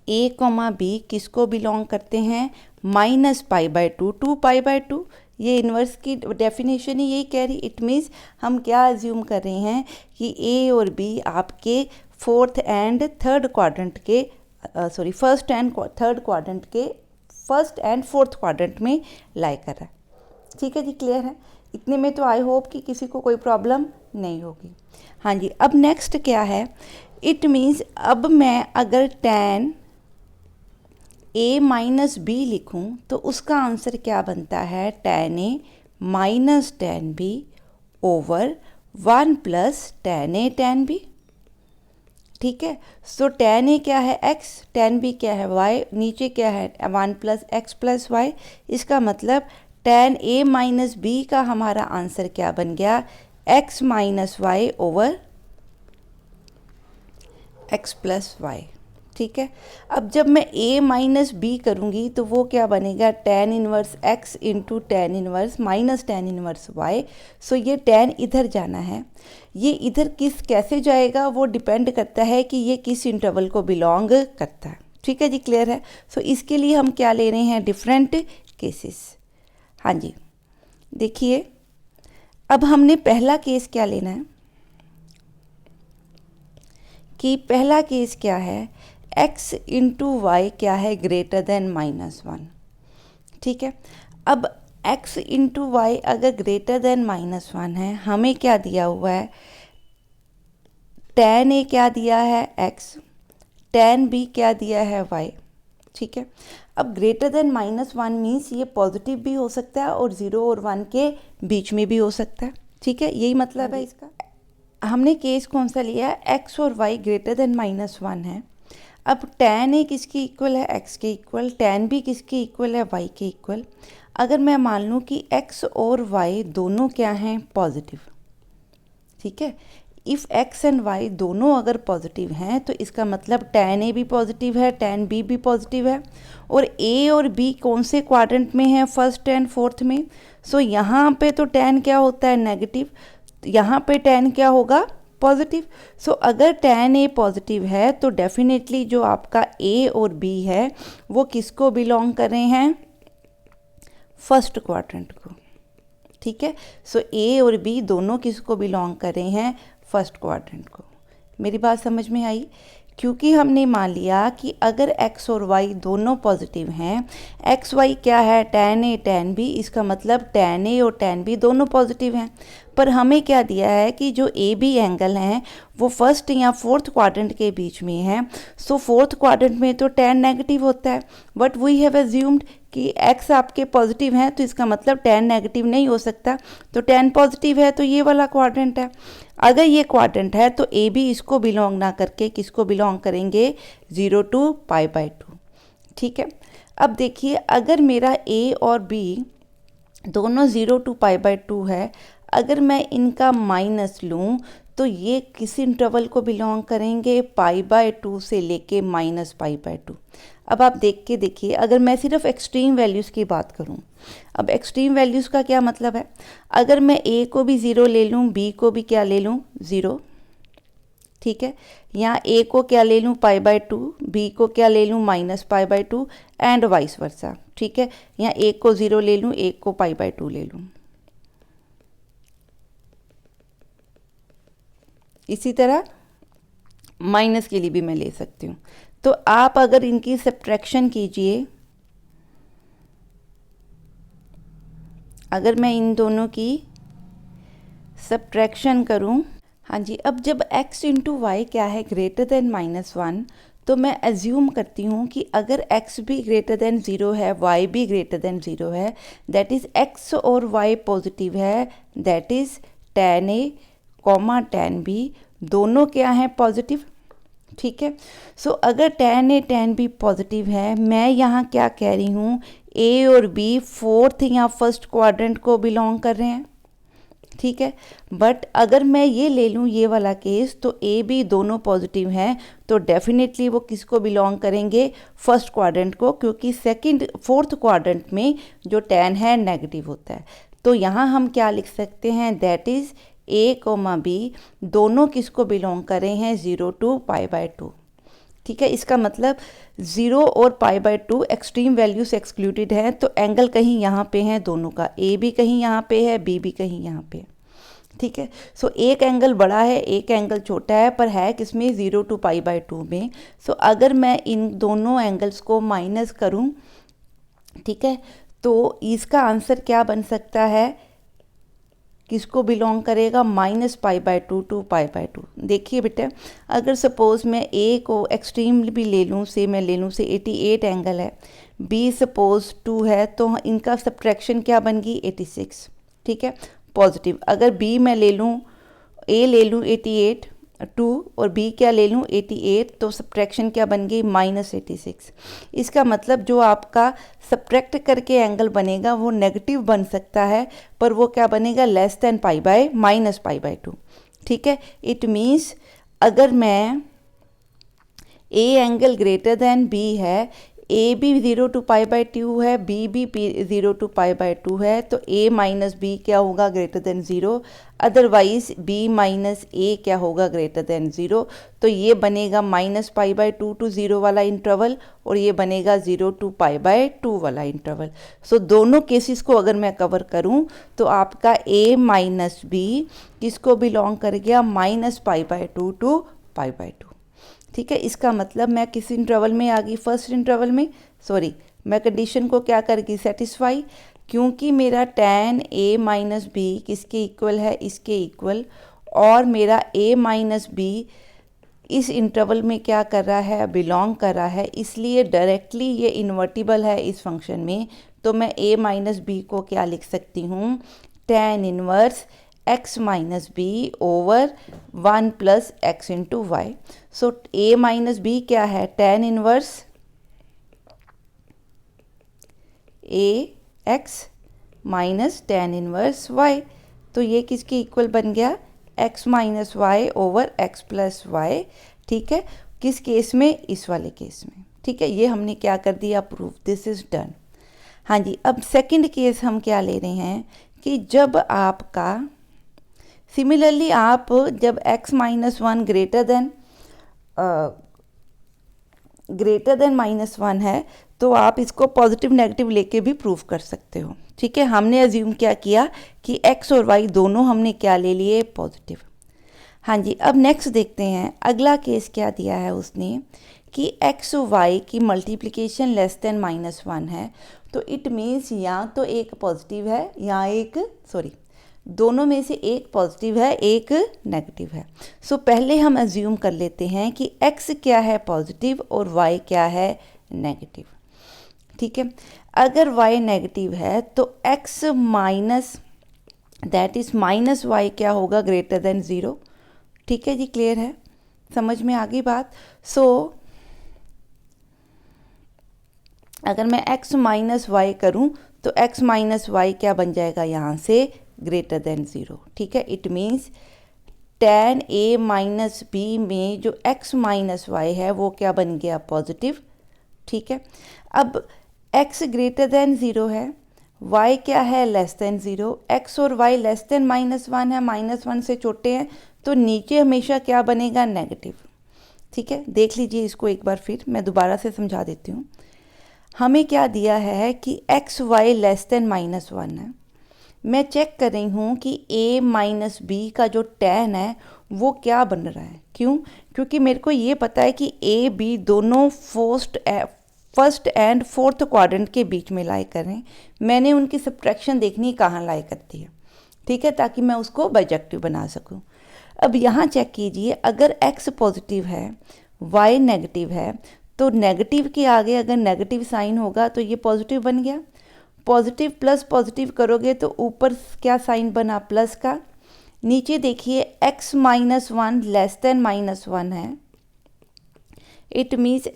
a कॉमा b किसको बिलोंग करते हैं, -π/2 टू π/2, ये इन्वर्स की डेफिनेशन ही यही कह रही। इट मीन्स हम क्या अज्यूम कर रहे हैं कि ए और बी आपके फोर्थ एंड थर्ड क्वाड्रेंट के फर्स्ट एंड थर्ड क्वाड्रेंट के फर्स्ट एंड फोर्थ क्वाड्रेंट में लाई कर रहा है। ठीक है जी, क्लियर है? इतने में तो आई होप कि किसी को कोई प्रॉब्लम नहीं होगी। हाँ जी, अब नेक्स्ट क्या है, इट मीन्स अब मैं अगर tan a माइनस बी लिखूँ तो उसका आंसर क्या बनता है, tan a minus tan b over 1 plus tan a tan b। ठीक है, सो tan a क्या है x, tan b क्या है y, नीचे क्या है 1 प्लस x प्लस y। इसका मतलब tan a माइनस बी का हमारा आंसर क्या बन गया, x minus y over x plus y. ठीक है, अब जब मैं a माइनस बी करूँगी तो वो क्या बनेगा, tan inverse x into tan inverse minus tan inverse y। सो ये tan इधर जाना है, ये इधर कैसे जाएगा वो डिपेंड करता है कि ये किस इंटरवल को बिलोंग करता है। ठीक है जी, क्लियर है? सो इसके लिए हम क्या ले रहे हैं, डिफरेंट केसेस। हाँ जी, देखिए अब हमने पहला केस क्या लेना है कि पहला केस क्या है, x इंटू वाई क्या है, ग्रेटर देन -1। ठीक है, अब x इंटू वाई अगर ग्रेटर देन -1 है, हमें क्या दिया हुआ है, tan a क्या दिया है x, tan b क्या दिया है y। ठीक है, अब ग्रेटर देन -1 मीन्स ये पॉजिटिव भी हो सकता है और 0 और 1 के बीच में भी हो सकता है। ठीक है, यही मतलब है इसका। हमने केस कौन सा लिया है, x और y ग्रेटर देन -1 है। अब tan a किसके इक्वल है, x के इक्वल, tan b किसके इक्वल है, y के इक्वल। अगर मैं मान लूँ कि x और y दोनों क्या हैं, पॉजिटिव। ठीक है, इफ़ x एंड y दोनों अगर पॉजिटिव हैं तो इसका मतलब tan a भी पॉजिटिव है, tan b भी पॉजिटिव है, और a और b कौन से क्वाड्रेंट में है, फर्स्ट एंड फोर्थ में। सो यहाँ पे तो tan क्या होता है, नेगेटिव, यहाँ पे tan क्या होगा, पॉजिटिव। सो अगर tan a पॉजिटिव है तो डेफिनेटली जो आपका a और b है वो किसको बिलोंग कर रहे हैं, फर्स्ट क्वाड्रेंट को। ठीक है, सो a और b दोनों किसको बिलोंग कर रहे हैं, फर्स्ट क्वाड्रेंट को। मेरी बात समझ में आई? क्योंकि हमने मान लिया कि अगर x और y दोनों पॉजिटिव हैं, x y क्या है, tan a tan b, इसका मतलब tan a और tan b दोनों पॉजिटिव हैं। पर हमें क्या दिया है कि जो ए बी एंगल हैं वो फर्स्ट या फोर्थ क्वाड्रेंट के बीच में है। सो फोर्थ क्वाड्रेंट में तो tan नेगेटिव होता है, बट वी हैव अज्यूम्ड कि x आपके पॉजिटिव हैं तो इसका मतलब tan नेगेटिव नहीं हो सकता, तो tan पॉजिटिव है तो ये वाला क्वाड्रेंट है। अगर ये क्वाड्रेंट है तो ए बी इसको बिलोंग ना करके किसको बिलोंग करेंगे, 0 to π/2। ठीक है, अब देखिए अगर मेरा a और b दोनों 0 to π/2 है, अगर मैं इनका माइनस लूँ तो ये किस इंटरवल को बिलोंग करेंगे, π/2 से लेके -π/2। अब आप देख के देखिए, अगर मैं सिर्फ एक्सट्रीम वैल्यूज़ की बात करूं, अब एक्सट्रीम वैल्यूज़ का क्या मतलब है, अगर मैं a को भी 0 ले लूं, b को भी क्या ले लूं, 0। ठीक है, यहाँ a को क्या ले लूँ, π/2, b को क्या ले लूँ, -π/2 एंड वाइस वर्सा। ठीक है, यहाँ a को 0 ले लूँ, a को π/2 ले लूँ। इसी तरह माइनस के लिए भी मैं ले सकती हूँ। तो आप अगर इनकी सब्ट्रैक्शन कीजिए, अगर मैं इन दोनों की सब्ट्रैक्शन करूँ, हाँ जी, अब जब x इंटू वाई क्या है, ग्रेटर देन -1, तो मैं एज्यूम करती हूँ कि अगर x भी ग्रेटर देन 0 है, y भी ग्रेटर देन 0 है, दैट इज़ x और y पॉजिटिव है, that is tan a tan b दोनों क्या हैं, पॉजिटिव। ठीक है, सो अगर tan a tan b positive है, मैं यहाँ क्या कह रही हूँ, a और b फोर्थ या फर्स्ट क्वाड्रेंट को बिलोंग कर रहे हैं। ठीक है, बट अगर मैं ये ले लूँ ये वाला केस, तो a b दोनों पॉजिटिव हैं तो डेफिनेटली वो किसको बिलोंग करेंगे, फर्स्ट क्वाड्रेंट को, क्योंकि सेकंड फोर्थ क्वाड्रेंट में जो tan है नेगेटिव होता है। तो यहाँ हम क्या लिख सकते हैं, दैट इज़ a, b दोनों किसको बिलोंग कर रहे हैं, 0 to π/2। ठीक है, इसका मतलब 0 और π/2 एक्सट्रीम वैल्यू से एक्सक्लूडेड है, तो एंगल कहीं यहाँ पे है दोनों का, ए भी कहीं यहाँ पे है, बी भी कहीं यहाँ पे है। ठीक है, सो एक एंगल बड़ा है, एक एंगल छोटा है, पर है किसमें 0 to π/2 में। सो अगर मैं इन दोनों एंगल्स को माइनस करूं, ठीक है, तो इसका आंसर क्या बन सकता है, किसको बिलोंग करेगा, -π/2 to π/2। देखिए बेटा, अगर सपोज़ मैं ए को एक्सट्रीम भी ले लूँ, से मैं ले लूँ से 88 एंगल है, बी सपोज़ 2 है, तो इनका सब्ट्रैक्शन क्या बन गई 86। ठीक है, पॉजिटिव। अगर बी मैं ले लूँ, ए ले लूँ 88 2 और बी क्या ले लूँ 88, तो सब्ट्रैक्शन क्या बन गई -86। इसका मतलब जो आपका सब्ट्रैक्ट करके एंगल बनेगा वो नेगेटिव बन सकता है, पर वो क्या बनेगा लेस देन -π/2। ठीक है, इट मीन्स अगर मैं a angle greater than b है, ए भी 0 to π/2 है, बी भी 0 to π/2 है, तो a माइनस बी क्या होगा greater than 0, otherwise b minus a क्या होगा ग्रेटर देन 0। तो ये बनेगा -π/2 to 0 वाला इंटरवल, और ये बनेगा 0 to π/2 वाला इंटरवल। सो दोनों केसेस को अगर मैं कवर करूं तो आपका a माइनस बी किसको बिलोंग कर गया, -π/2 to π/2। ठीक है, इसका मतलब मैं किस इंटरवल में आ गई, फर्स्ट इंटरवल में, सॉरी मैं कंडीशन को क्या कर गई सेटिस्फाई, क्योंकि मेरा tan a माइनस बी किसके इक्वल है, इसके इक्वल, और मेरा a माइनस बी इस इंटरवल में क्या कर रहा है, बिलोंग कर रहा है, इसलिए डायरेक्टली ये इन्वर्टिबल है इस फंक्शन में। तो मैं a माइनस बी को क्या लिख सकती हूँ, tan inverse x minus b over 1 plus x into y. So a minus b क्या है, tan inverse a x minus tan inverse y। तो ये किसके इक्वल बन गया, x minus y over x plus y. ठीक है, किस केस में, इस वाले केस में। ठीक है, ये हमने क्या कर दिया, प्रूफ, दिस इज डन। हाँ जी, अब सेकंड केस हम क्या ले रहे हैं कि जब आपका सिमिलरली आप जब x minus one greater than -1 है, तो आप इसको पॉजिटिव नेगेटिव लेके भी प्रूव कर सकते हो। ठीक है, हमने अज्यूम क्या किया कि x और y दोनों हमने क्या ले लिए, पॉजिटिव। हाँ जी, अब नेक्स्ट देखते हैं, अगला केस क्या दिया है उसने कि x और y की मल्टीप्लिकेशन लेस देन -1 है, तो इट मीन्स या तो एक पॉजिटिव है या एक, सॉरी दोनों में से एक पॉजिटिव है एक नेगेटिव है। सो पहले हम अज्यूम कर लेते हैं कि x क्या है पॉजिटिव और y क्या है नेगेटिव। ठीक है, अगर y नेगेटिव है तो x minus that is minus y क्या होगा, ग्रेटर देन 0। ठीक है जी, क्लियर है, समझ में आ गई बात। सो अगर मैं x माइनस वाई करूँ तो x माइनस वाई क्या बन जाएगा यहाँ से, ग्रेटर देन 0। ठीक है, it means tan a minus b में जो x माइनस वाई है वो क्या बन गया, पॉजिटिव। ठीक है, अब x ग्रेटर देन 0 है, y क्या है, लेस देन 0। x और y लेस देन -1 है, -1 से छोटे हैं, तो नीचे हमेशा क्या बनेगा, नेगेटिव। ठीक है, देख लीजिए इसको एक बार फिर, मैं दोबारा से समझा देती हूँ। हमें क्या दिया है कि x y लेस देन -1 है, मैं चेक कर रही हूँ कि a माइनस बी का जो tan है वो क्या बन रहा है। क्यों, क्योंकि मेरे को ये पता है कि a b दोनों फर्स्ट एंड फोर्थ क्वाड्रेंट के बीच में लाई कर रहे हैं। मैंने उनकी सब्ट्रैक्शन देखनी कहाँ लाई करती है। ठीक है, ताकि मैं उसको बाइजेक्टिव बना सकूँ। अब यहाँ चेक कीजिए, अगर x पॉजिटिव है y नेगेटिव है, तो नेगेटिव के आगे अगर नेगेटिव साइन होगा तो ये पॉजिटिव बन गया। पॉजिटिव प्लस पॉजिटिव करोगे तो ऊपर क्या साइन बना, प्लस का। नीचे देखिए x माइनस 1 लेस देन -1 है, it means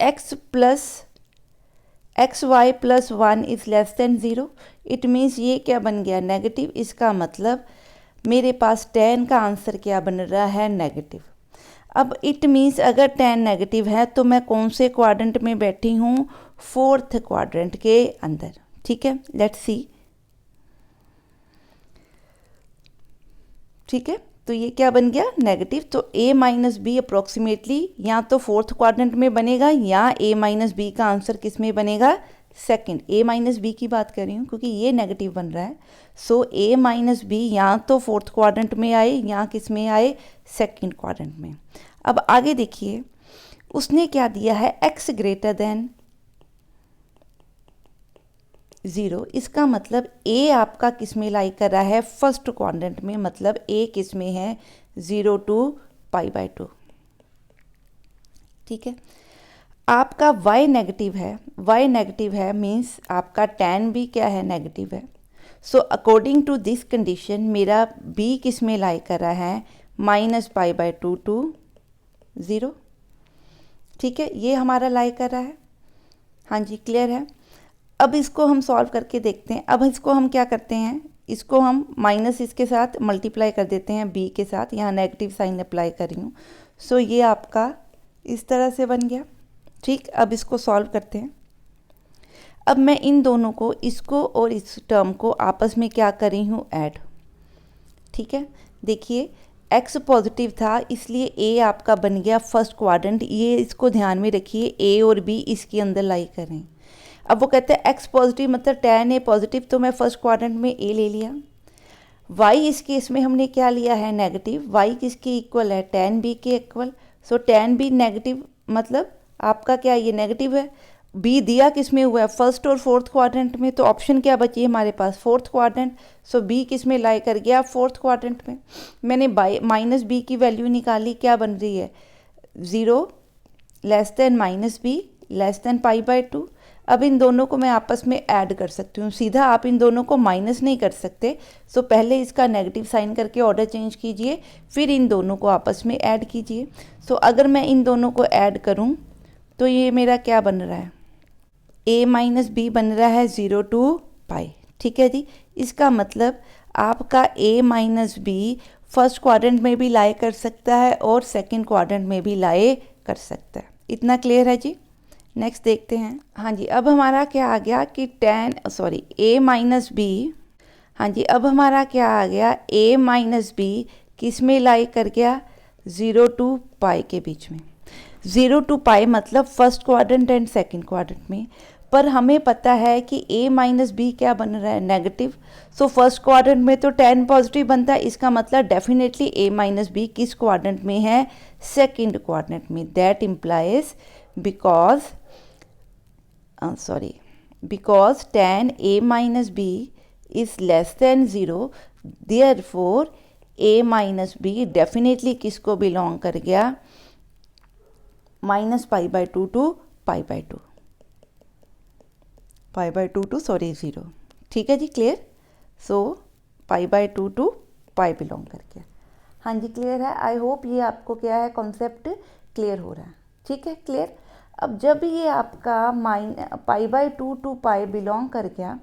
x y plus 1 is less than 0। It means ये क्या बन गया, नेगेटिव। इसका मतलब मेरे पास tan का आंसर क्या बन रहा है, नेगेटिव। अब इट मीन्स अगर tan नेगेटिव है तो मैं कौन से क्वाड्रेंट में बैठी हूँ, फोर्थ क्वाड्रेंट के अंदर। ठीक है, लेट्स सी। ठीक है, तो ये क्या बन गया नेगेटिव। तो a माइनस बी अप्रोक्सीमेटली या तो फोर्थ क्वाड्रेंट में बनेगा या a माइनस बी का आंसर किस में बनेगा, सेकंड। a माइनस बी की बात कर रही हूँ क्योंकि ये नेगेटिव बन रहा है। सो a माइनस बी या तो फोर्थ क्वाड्रेंट में आए या किस में आए, सेकंड क्वाड्रेंट में। अब आगे देखिए उसने क्या दिया है, x ग्रेटर देन 0। इसका मतलब a आपका किस में लाई कर रहा है, फर्स्ट क्वाड्रेंट में, मतलब a किस में है 0 to π/2। ठीक है। आपका y नेगेटिव है, y नेगेटिव है मीन्स आपका tan भी क्या है, नेगेटिव है। So according to this condition मेरा b किस में लाई कर रहा है, -π/2 to 0। ठीक है, ये हमारा लाई कर रहा है। हाँ जी, क्लियर है। अब इसको हम सॉल्व करके देखते हैं। अब इसको हम क्या करते हैं, इसको हम माइनस इसके साथ मल्टीप्लाई कर देते हैं b के साथ, यहाँ नेगेटिव साइन अप्लाई कर रही हूँ। सो ये आपका इस तरह से बन गया। ठीक, अब इसको सॉल्व करते हैं। अब मैं इन दोनों को, इसको और इस टर्म को आपस में क्या कर रही हूँ, ऐड। ठीक है, देखिए x पॉजिटिव था इसलिए a आपका बन गया फर्स्ट क्वाड्रेंट। ये इसको ध्यान में रखिए, a और b इसके अंदर लाई करें। अब वो कहते हैं x पॉजिटिव मतलब tan a पॉजिटिव, तो मैं फर्स्ट क्वाड्रेंट में a ले लिया। y इस केस में हमने क्या लिया है, नेगेटिव। y किसके इक्वल है, tan b के इक्वल। सो tan b नेगेटिव मतलब आपका क्या, ये नेगेटिव है। b दिया किस में हुआ है, फर्स्ट और फोर्थ क्वाड्रेंट में, तो ऑप्शन क्या बची है हमारे पास, फोर्थ क्वाड्रेंट। सो b किस में लाई कर गया, फोर्थ क्वाड्रेंट में। मैंने माइनस b की वैल्यू निकाली, क्या बन रही है 0 less than -b less than π/2। अब इन दोनों को मैं आपस में ऐड कर सकती हूँ, सीधा आप इन दोनों को माइनस नहीं कर सकते। सो पहले इसका नेगेटिव साइन करके ऑर्डर चेंज कीजिए, फिर इन दोनों को आपस में ऐड कीजिए। सो अगर मैं इन दोनों को ऐड करूँ तो ये मेरा क्या बन रहा है, a माइनस बी बन रहा है 0 to π। ठीक है जी, इसका मतलब आपका a minus b first quadrant में भी लाई कर सकता है और सेकंड क्वाड्रेंट में भी लाई कर सकता है। इतना क्लियर है जी। नेक्स्ट देखते हैं। हाँ जी, अब हमारा क्या आ गया कि a माइनस बी, हाँ जी, अब हमारा क्या आ गया, a माइनस बी किस में लाई कर गया, 0 to π के बीच में। 0 to π मतलब first quadrant and second quadrant में। पर हमें पता है कि a माइनस बी क्या बन रहा है, नेगेटिव। सो फर्स्ट क्वाड्रेंट में तो tan पॉजिटिव बनता है, इसका मतलब डेफिनेटली a माइनस बी किस क्वाड्रेंट में है, सेकंड क्वाड्रेंट में। That implies because tan a minus b is less than 0, therefore a minus b definitely किसको बिलोंग कर गया, -π/2 to π/2, π/2 to 0। ठीक है जी, क्लियर। सो π/2 to π बिलोंग कर गया। हाँ जी, क्लियर है। आई होप ये आपको क्या है, कॉन्सेप्ट क्लियर हो रहा है। ठीक है, क्लियर। अब जब ये आपका π/2 to π बिलोंग कर गया,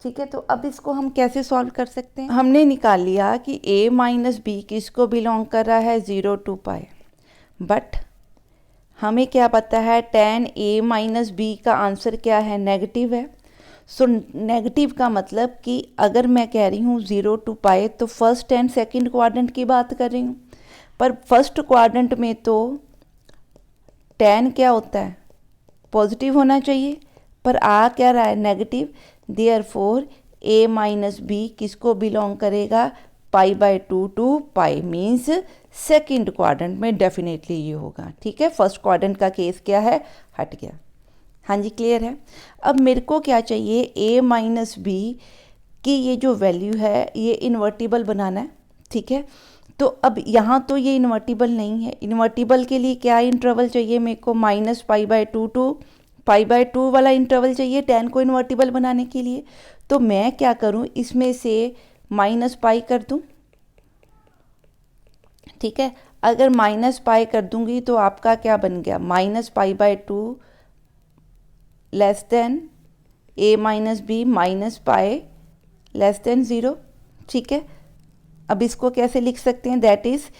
ठीक है, तो अब इसको हम कैसे सॉल्व कर सकते हैं। हमने निकाल लिया कि a माइनस बी किसको बिलोंग कर रहा है, 0 to π। बट हमें क्या पता है, tan a माइनस बी का आंसर क्या है, नेगेटिव है। सो नेगेटिव का मतलब कि अगर मैं कह रही हूँ 0 to π तो फर्स्ट एंड सेकंड क्वाड्रेंट की बात कर रही हूँ। पर फर्स्ट क्वाड्रेंट में तो tan क्या होता है, पॉजिटिव होना चाहिए, पर आ क्या रहा है, negative. Therefore a minus b किसको बिलोंग करेगा, π/2 to π मीन्स सेकंड क्वाड्रेंट में डेफिनेटली ये होगा। ठीक है, फर्स्ट क्वाड्रेंट का केस क्या है, हट गया। हाँ जी, क्लियर है। अब मेरे को क्या चाहिए, a माइनस बी की ये जो वैल्यू है ये इन्वर्टिबल बनाना है। ठीक है, तो अब यहाँ तो ये इन्वर्टिबल नहीं है। इन्वर्टिबल के लिए क्या इंटरवल चाहिए मेरे को, -π/2 to π/2 वाला इंटरवल चाहिए tan को इन्वर्टिबल बनाने के लिए। तो मैं क्या करूँ, इसमें से -π कर दूँ। ठीक है, अगर -π कर दूंगी तो आपका क्या बन गया, -π/2 less than a minus b -π less than 0। ठीक है, अब इसको कैसे लिख सकते हैं, that is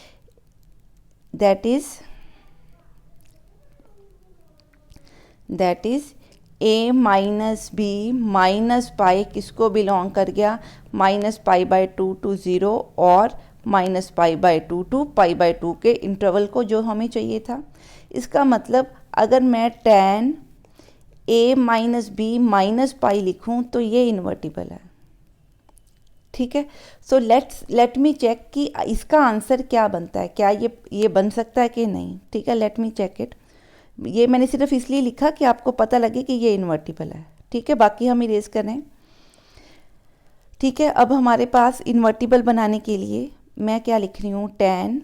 a minus b -π किसको बिलोंग कर गया, -π/2 to 0 और minus pi by 2 to pi by 2 के इंटरवल को जो हमें चाहिए था। इसका मतलब अगर मैं tan a minus b minus pi लिखूँ तो ये इन्वर्टिबल है। ठीक है, सो लेट मी चेक कि इसका आंसर क्या बनता है, क्या ये बन सकता है कि नहीं। ठीक है, लेट मी चेक इट। ये मैंने सिर्फ इसलिए लिखा कि आपको पता लगे कि ये इन्वर्टिबल है। ठीक है, बाकी हम इरेज करें। ठीक है, अब हमारे पास इन्वर्टिबल बनाने के लिए मैं क्या लिख रही हूँ, tan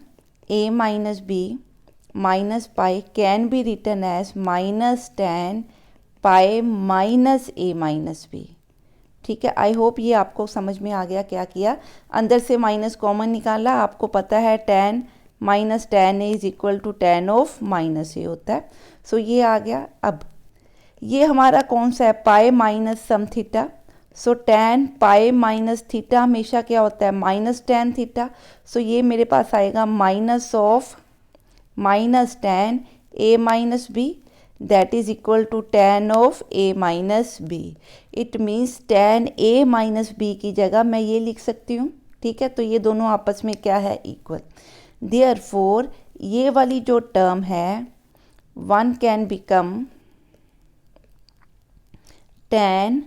a minus b minus pi can be written as minus tan pi minus a minus b. ठीक है, आई होप ये आपको समझ में आ गया। क्या किया, अंदर से माइनस कॉमन निकाला। आपको पता है tan minus tan a is equal to tan of minus a होता है। सो ये आ गया। अब ये हमारा कौन सा है, पाई माइनस सम थीटा। सो tan पाई माइनस थीटा हमेशा क्या होता है, माइनस tan थीटा। सो ये मेरे पास आएगा minus of minus tan a minus b that is equal to tan of a minus b. It means tan a minus b की जगह मैं ये लिख सकती हूँ। ठीक है, तो ये दोनों आपस में क्या है, इक्वल। Therefore ये वाली जो टर्म है, one can become tan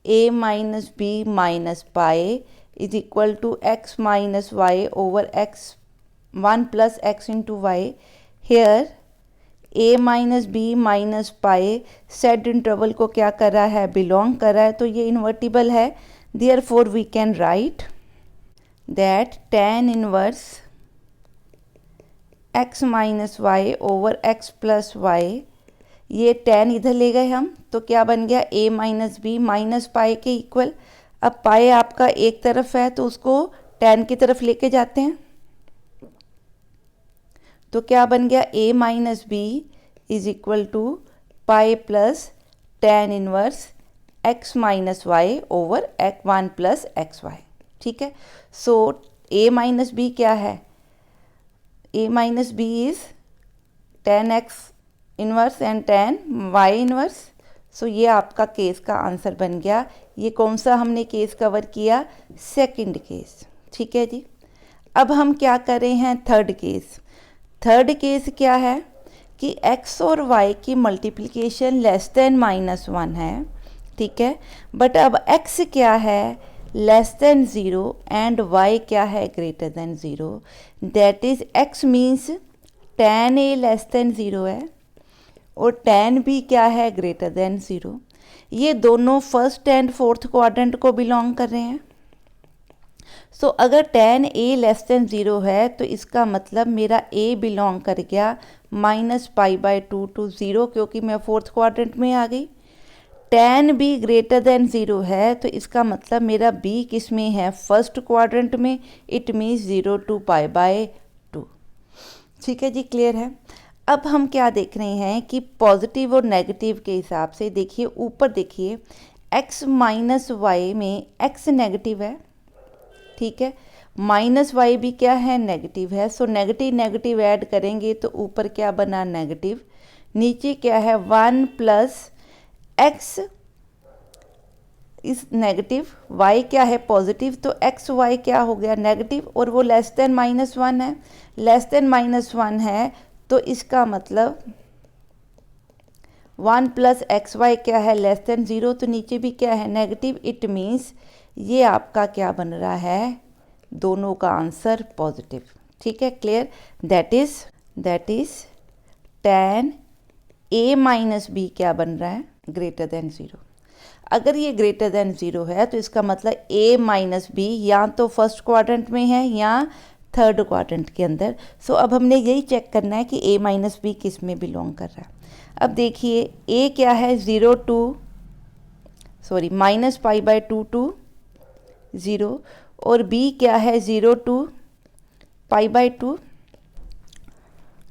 a minus b minus pi is equal to x minus y over x 1 plus x into y. Here a minus b minus pi said interval को क्या कर रहा है, belong कर रहा है, तो ये इन्वर्टिबल है। Therefore we can write that tan inverse x minus y over x plus y, ये tan इधर ले गए हम, तो क्या बन गया, a minus b minus pi के इक्वल। अब पाई आपका एक तरफ है तो उसको tan की तरफ लेके जाते हैं, तो क्या बन गया, a minus b is equal to pi plus tan inverse x minus y over x 1 plus x Y. ठीक है, सो a माइनस बी क्या है, a minus b is tan x inverse and tan y inverse. So ये आपका case का answer बन गया। ये कौन सा हमने केस कवर किया, सेकंड केस। ठीक है जी, अब हम क्या कर रहे हैं, थर्ड केस। थर्ड केस क्या है कि x और y की मल्टीप्लिकेशन लेस देन माइनस 1 है। ठीक है, बट अब x क्या है, लेस देन 0 एंड y क्या है, greater than 0। That is x means tan a less than 0 है और tan b क्या है, ग्रेटर देन 0। ये दोनों फर्स्ट एंड फोर्थ क्वाड्रेंट को बिलोंग कर रहे हैं। सो अगर tan a लेस देन 0 है तो इसका मतलब मेरा a बिलोंग कर गया माइनस पाई बाय 2 टू 0, क्योंकि मैं फोर्थ क्वाड्रेंट में आ गई। tan b ग्रेटर देन 0 है तो इसका मतलब मेरा b किस में है, फर्स्ट क्वाड्रेंट में। It means 0 to pi by 2। ठीक है जी, क्लियर है। अब हम क्या देख रहे हैं कि पॉजिटिव और नेगेटिव के हिसाब से देखिए, ऊपर देखिए x माइनस वाई में x नेगेटिव है। ठीक है, माइनस वाई भी क्या है, नेगेटिव है। सो नेगेटिव नेगेटिव ऐड करेंगे तो ऊपर क्या बना, नेगेटिव। नीचे क्या है, 1 plus x is negative, y क्या है, पॉजिटिव, तो एक्स वाई क्या हो गया, नेगेटिव, और वो लेस देन माइनस 1 है। लेस देन माइनस 1 है तो इसका मतलब 1 प्लस एक्स वाई क्या है, लेस देन 0, तो नीचे भी क्या है, नेगेटिव। इट मीन्स ये आपका क्या बन रहा है, दोनों का आंसर पॉजिटिव। ठीक है, clear. That is tan a minus b क्या बन रहा है, ग्रेटर देन 0। अगर ये ग्रेटर देन 0 है तो इसका मतलब a माइनस बी या तो फर्स्ट क्वाड्रेंट में है या थर्ड क्वाड्रेंट के अंदर। सो अब हमने यही चेक करना है कि a माइनस बी किस में बिलोंग कर रहा है। अब देखिए a क्या है, माइनस पाई बाय 2 टू 0, और b क्या है, 0 टू पाई बाय 2।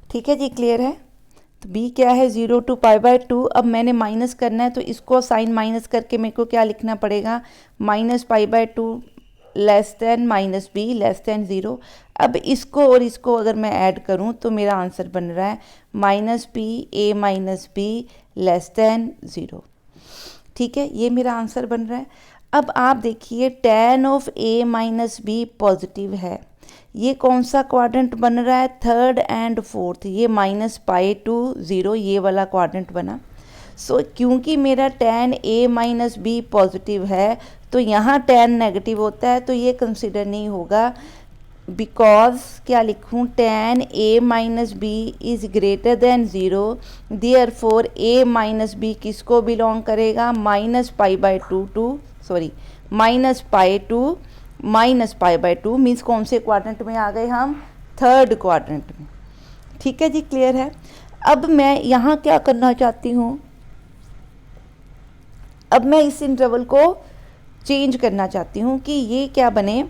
ठीक है जी, क्लियर है। तो b क्या है, 0 टू पाई बाय 2। अब मैंने माइनस करना है तो इसको साइन माइनस करके मेरे को क्या लिखना पड़ेगा, minus pi by 2 less then minus B less than 0। अब इसको और इसको अगर मैं ऐड करूं तो मेरा आंसर बन रहा है minus P A minus B less than 0। ठीक है, ये मेरा आंसर बन रहा है। अब आप देखिए tan of a minus b positive है, ये कौन सा क्वाड्रेंट बन रहा है, थर्ड एंड फोर्थ, ये -π to 0 ये वाला क्वाड्रेंट बना। सो क्योंकि मेरा tan a minus b positive है तो यहाँ tan नेगेटिव होता है, तो ये कंसिडर नहीं होगा, बिकॉज क्या लिखूँ, tan a minus b is greater than 0, therefore a minus b किसको बिलोंग करेगा, -π/2 टू सॉरी -π/2 मीन्स कौन से क्वाड्रेंट में आ गए हम, थर्ड क्वाड्रेंट में। ठीक है जी, क्लियर है। अब मैं यहाँ क्या करना चाहती हूँ, अब मैं इस इंटरवल को चेंज करना चाहती हूँ कि ये क्या बने,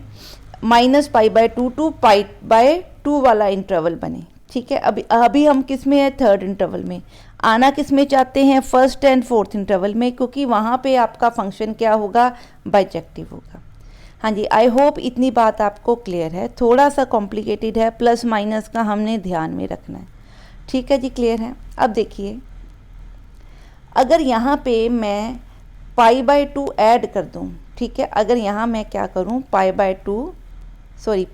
-π/2 टू π/2 वाला इंटरवल बने। ठीक है, अभी हम किस में है, थर्ड इंटरवल में। आना किस में चाहते हैं, फर्स्ट एंड फोर्थ इंटरवल में, क्योंकि वहाँ पे आपका फंक्शन क्या होगा, बाइजेक्टिव होगा। हाँ जी, आई होप इतनी बात आपको क्लियर है। थोड़ा सा कॉम्प्लिकेटेड है, प्लस माइनस का हमने ध्यान में रखना है। ठीक है जी, क्लियर है। अब देखिए, अगर यहाँ पे मैं π/2 ऐड कर दूँ, ठीक है, अगर यहाँ मैं क्या करूँ,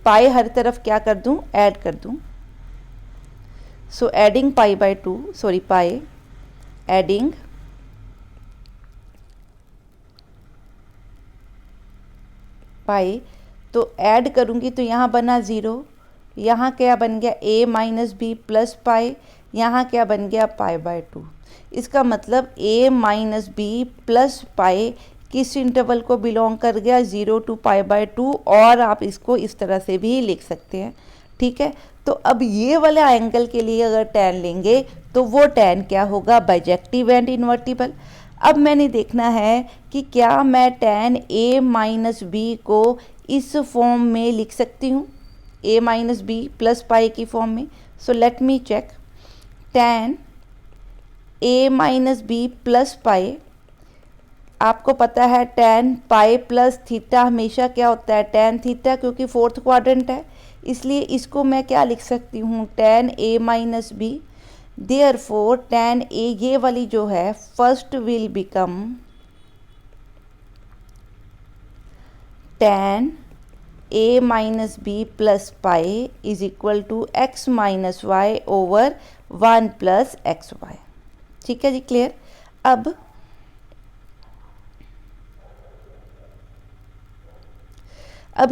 पाई हर तरफ क्या कर दूँ, ऐड कर दूँ। सो एडिंग π/2 पाई एडिंग पाई, तो ऐड करूँगी तो यहाँ बना 0, यहाँ क्या बन गया a minus b plus pi, यहाँ क्या बन गया π/2। इसका मतलब a minus b plus pi किस इंटरवल को बिलोंग कर गया, 0 to π/2, और आप इसको इस तरह से भी लिख सकते हैं। ठीक है, तो अब ये वाले एंगल के लिए अगर tan लेंगे तो वो tan क्या होगा, बाइजेक्टिव एंड इन्वर्टिबल। अब मैंने देखना है कि क्या मैं tan a माइनस बी को इस फॉर्म में लिख सकती हूँ, a minus b plus pi की फॉर्म में। So let me check, tan a minus b plus pi, आपको पता है tan पाई प्लस थीटा हमेशा क्या होता है, tan थीटा, क्योंकि फोर्थ क्वाड्रेंट है, इसलिए इसको मैं क्या लिख सकती हूँ, tan a minus b. Therefore tan a ये वाली जो है first will become tan a minus b plus pi is equal to x minus y over 1 plus x Y. ठीक है जी, क्लियर। अब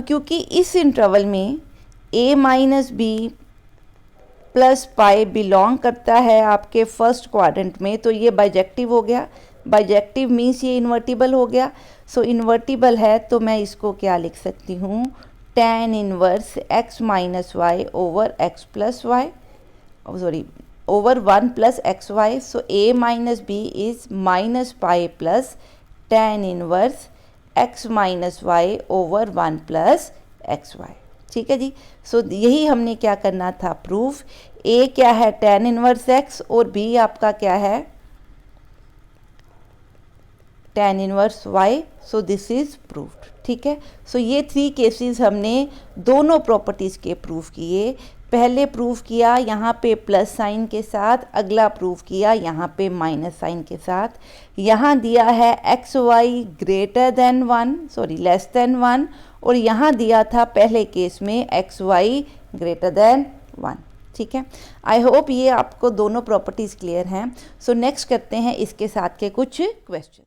क्योंकि इस इंटरवल में a minus b plus pi belong करता है आपके फर्स्ट क्वाड्रेंट में, तो ये बाइजेक्टिव हो गया। बाइजेक्टिव मीन्स ये इन्वर्टिबल हो गया। सो इन्वर्टिबल है तो मैं इसको क्या लिख सकती हूँ, tan inverse x minus y over x plus Y, over 1 plus x y. So a minus b is minus pi plus tan inverse x minus y over 1 plus x Y. ठीक है जी, सो यही हमने क्या करना था, प्रूफ। a क्या है, tan inverse x, और b आपका क्या है, tan inverse y। So this is proofed. ठीक है, सो ये 3 केसेस हमने दोनों प्रॉपर्टीज़ के प्रूफ किए। पहले प्रूफ किया यहाँ पे प्लस साइन के साथ, अगला प्रूफ किया यहाँ पे माइनस साइन के साथ। यहाँ दिया है x Y greater than 1 less than 1, और यहाँ दिया था पहले केस में एक्स वाई ग्रेटर देन 1। ठीक है, आई होप ये आपको दोनों प्रॉपर्टीज़ क्लियर हैं। सो नेक्स्ट करते हैं इसके साथ के कुछ क्वेश्चन।